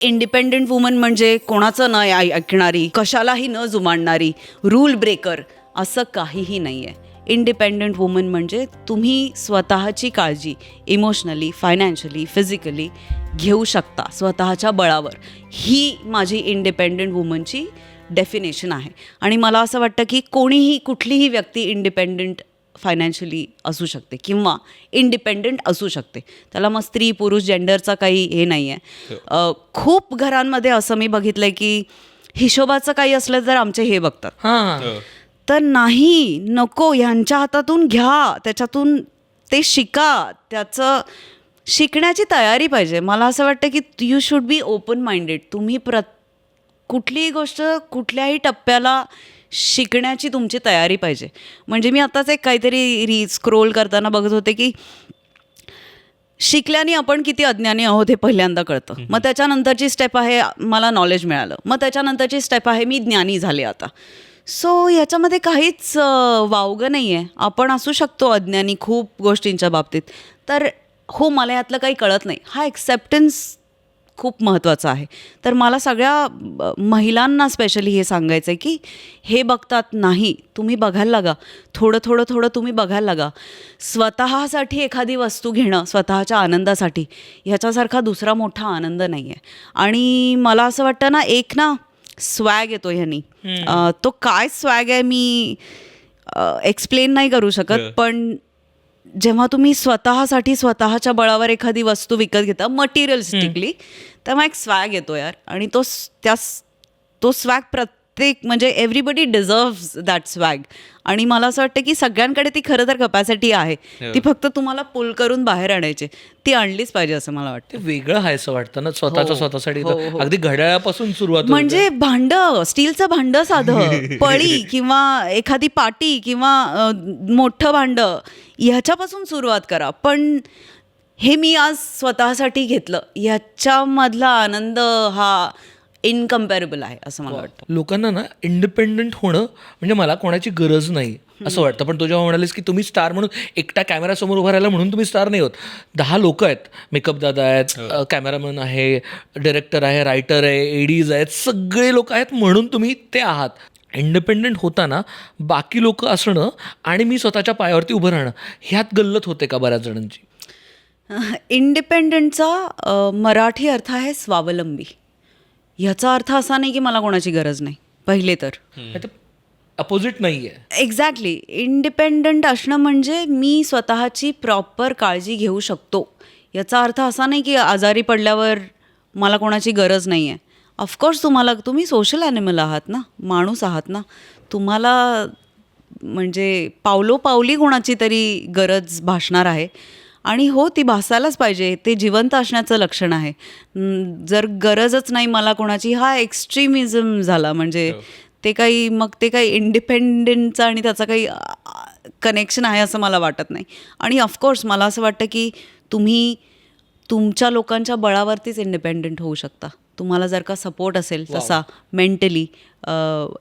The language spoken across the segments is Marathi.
इंडिपेंडंट वुमन म्हणजे कोणाचं न ऐकणारी, कशालाही न जुमानणारी, रूल ब्रेकर असं काहीही नाही आहे. इंडिपेंडंट वुमन म्हणजे तुम्ही स्वतःची काळजी इमोशनली, फायनान्शियली, फिजिकली घेऊ शकता स्वतःच्या बळावर. ही माझी इंडिपेंडंट वुमनची डेफिनेशन आहे. आणि मला असं वाटतं की कुठलीही व्यक्ती इंडिपेंडंट फायनान्शियली असू शकते किंवा इंडिपेंडंट असू शकते. त्याला मग स्त्री पुरुष जेंडरचा काही हे नाही आहे. खूप घरांमध्ये असं मी बघितलं आहे की हिशोबाचं काही असलं तर आमचे हे बघतात. तर नाही, नको, ह्यांच्या हातातून घ्या, त्याच्यातून ते शिका, त्याचं शिकण्याची तयारी पाहिजे. मला असं वाटतं की you should be open minded. तुम्ही कुठलीही गोष्ट कुठल्याही टप्प्याला शिकण्याची तुमची तयारी पाहिजे. म्हणजे मी आत्ताच एक काहीतरी स्क्रोल करताना बघत होते की शिकल्याने आपण किती अज्ञानी आहोत हे पहिल्यांदा कळतं. मग त्याच्यानंतरची स्टेप आहे मला नॉलेज मिळालं, मग त्याच्यानंतरची स्टेप आहे मी ज्ञानी झाले आता. सो ह्याच्यामध्ये काहीच वावगं नाही आहे. आपण असू शकतो अज्ञानी खूप गोष्टींच्या बाबतीत. तर हो, मला यातलं काही कळत नाही, हा एक्सेप्टन्स खूप महत्त्वाचा आहे. तर मला सगळ्या महिलांना स्पेशली हे सांगायचं आहे की हे बघतात नाही, तुम्ही बघायला लागा, थोडं तुम्ही बघायला लागा. स्वतःसाठी एखादी वस्तू घेणं स्वतःच्या आनंदासाठी, ह्याच्यासारखा दुसरा मोठा आनंद नाही आहे. आणि मला असं वाटतं ना, एक ना स्वॅग येतो ह्यानी. तो काय स्वॅग आहे मी एक्सप्लेन नाही करू शकत, पण जेव्हा तुम्ही स्वतःसाठी स्वतःच्या बळावर एखादी वस्तू विकत घेता मटेरियलिस्टिकली, तेव्हा एक स्वॅग येतो यार. आणि तो स्वॅग प्रत्येक म्हणजे एव्हरीबडी डिझर्व्स दॅट स्वॅग. आणि मला असं वाटतं की सगळ्यांकडे ती खरं तर कपॅसिटी आहे, ती फक्त तुम्हाला पुल करून बाहेर आणायची, ती आणलीच पाहिजे असं मला वाटतं. ते वेगळं आहे असं वाटतं ना स्वतःसाठी. अगदी घड्याळापासून सुरुवात, म्हणजे भांडं, स्टीलचं भांडं साधं, पळी किंवा एखादी पाटी किंवा मोठं भांडं, ह्याच्यापासून सुरुवात करा. पण हे मी आज स्वतःसाठी घेतलं, ह्याच्यामधला आनंद हा इनकम्पॅरेबल आहे असं मला वाटतं. लोकांना ना इंडिपेंडंट होणं म्हणजे मला कोणाची गरज नाही असं वाटतं. पण तू जेव्हा म्हणालीस की तुम्ही स्टार म्हणून एकटा कॅमेरासमोर उभा राहिला म्हणून तुम्ही स्टार नाही होत. 10 लोक आहेत, मेकअप दादा आहेत, कॅमेरामॅन आहे, डायरेक्टर आहे, रायटर आहे, एडीज आहेत, सगळे लोक आहेत म्हणून तुम्ही ते आहात. इंडिपेंडंट होताना बाकी लोक असणं आणि मी स्वतःच्या पायावरती उभं राहणं ह्यात गल्लत होते का बऱ्याच जणांची? इंडिपेंडंटचा मराठी अर्थ आहे स्वावलंबी. ह्याचा अर्थ असा नाही की मला कोणाची गरज नाही. पहिले तर अपोजिट नाही आहे. एक्झॅक्टली. इंडिपेंडंट असणं म्हणजे मी स्वतःची प्रॉपर काळजी घेऊ शकतो. याचा अर्थ असा नाही की आजारी पडल्यावर मला कोणाची गरज नाही आहे. ऑफकोर्स तुम्ही सोशल ॲनिमल आहात ना, माणूस आहात ना, तुम्हाला म्हणजे पावलोपावली कोणाची तरी गरज भासणार आहे. आणि हो, ती भासायलाच पाहिजे, ते जिवंत असण्याचं लक्षण आहे. जर गरजच नाही मला कोणाची, हा एक्स्ट्रीमिझम झाला. म्हणजे ते काही इंडिपेंडंटचा आणि त्याचा काही कनेक्शन आहे असं मला वाटत नाही. आणि ऑफकोर्स मला असं वाटतं की तुम्ही तुमच्या लोकांच्या बळावरतीच इंडिपेंडंट होऊ शकता. तुम्हाला जर का सपोर्ट असेल तसा मेंटली,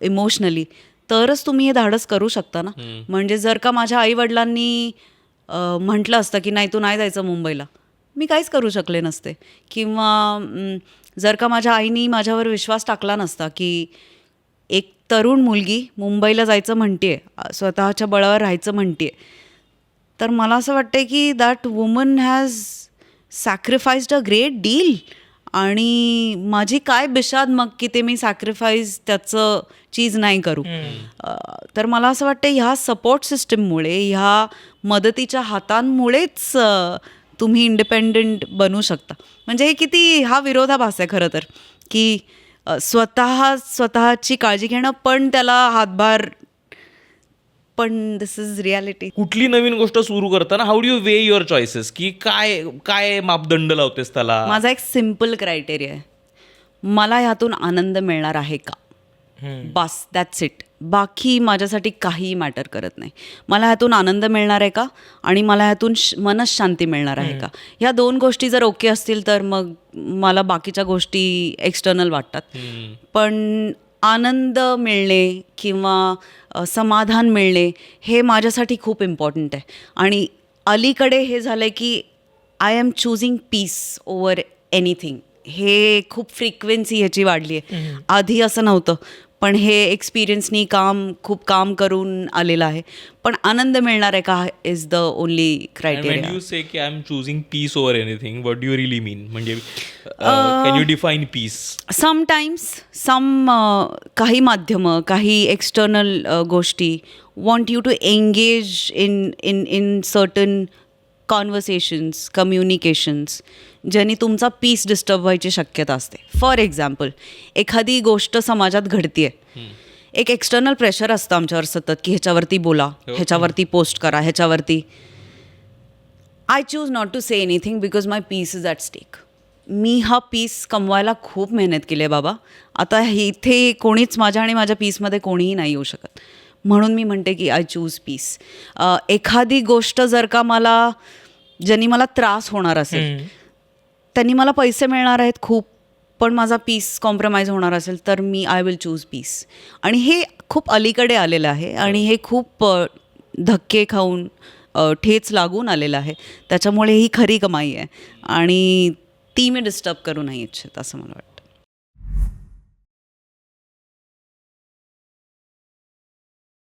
इमोशनली, तरच तुम्ही हे धाडस करू शकता ना. म्हणजे जर का माझ्या आईवडिलांनी म्हटलं असतं की नाही, तू नाही जायचं मुंबईला, मी काहीच करू शकले नसते. किंवा जर का माझ्या आईनी माझ्यावर विश्वास टाकला नसता की एक तरुण मुलगी मुंबईला जायचं म्हणते, स्वतःच्या बळावर राहायचं म्हणते, तर मला असं वाटतं की that woman has sacrificed a great deal. आणि माझी काय बिशाद मग की ते मी सॅक्रिफाईस त्याचं चीज नाही करू. तर मला असं वाटतं ह्या सपोर्ट सिस्टीममुळे, ह्या मदतीच्या हातांमुळेच तुम्ही इंडिपेंडंट बनू शकता. म्हणजे हे किती हा विरोधाभास आहे खरं तर, की स्वतःची काळजी घेणं पण त्याला हातभार, पण दिस इज रियालिटी. कुठली नवीन गोष्ट सुरू करताना how do you way your choices, की काय काय मापदंड लावतेस त्याला? माझा एक सिम्पल क्रायटेरिया आहे, मला ह्यातून आनंद मिळणार आहे का, बस, दॅट्स इट. बाकी माझ्यासाठी काही मॅटर करत नाही. मला ह्यातून आनंद मिळणार आहे का आणि मला ह्यातून मनशांती मिळणार आहे का, ह्या 2 गोष्टी जर ओके असतील तर मग मला बाकीच्या गोष्टी एक्सटर्नल वाटतात. पण आनंद मिळणे किंवा समाधान मिळणे हे माझ्यासाठी खूप इम्पॉर्टंट आहे. आणि अलीकडे हे झालं आहे की I am choosing peace over anything. हे खूप फ्रिक्वेन्सी ह्याची वाढली आहे. आधी असं नव्हतं, पण हे एक्सपिरियन्सनी खूप काम करून आलेलं आहे. पण आनंद मिळणार आहे का is the only one criteria. You say की I am choosing peace over anything, what do you really mean? म्हणजे can you define peace? Sometimes काही माध्यमं, काही एक्सटर्नल गोष्टी want you to engage in certain conversations, communications, ज्यांनी तुमचा पीस डिस्टर्ब व्हायची शक्यता असते. फॉर एक्झाम्पल, एखादी गोष्ट समाजात घडतीये, एक एक्सटर्नल प्रेशर असतं आमच्यावर सतत की ह्याच्यावरती बोला, ह्याच्यावरती पोस्ट करा, ह्याच्यावरती. I choose not to say anything because my peace is at stake. मी हा पीस कमवायला खूप मेहनत केली आहे बाबा. आता इथे कोणीच माझ्या आणि माझ्या पीसमध्ये कोणीही नाही येऊ शकत. म्हणून मी म्हणते की आय चूज पीस. एखादी गोष्ट जर का ज्यांनी मला त्रास होणार असेल, त्यांनी मला पैसे मिळणार आहेत खूप, पण माझा पीस कॉम्प्रोमाइज होणार असेल, तर मी आय विल चूज पीस. आणि हे खूप अलीकडे आलेलं आहे आणि हे खूप धक्के खाऊन ठेच लागून आलेलं आहे. त्याच्यामुळे ही खरी कमाई आहे आणि ती मी डिस्टर्ब करू नाही इच्छित असं मला वाटतं.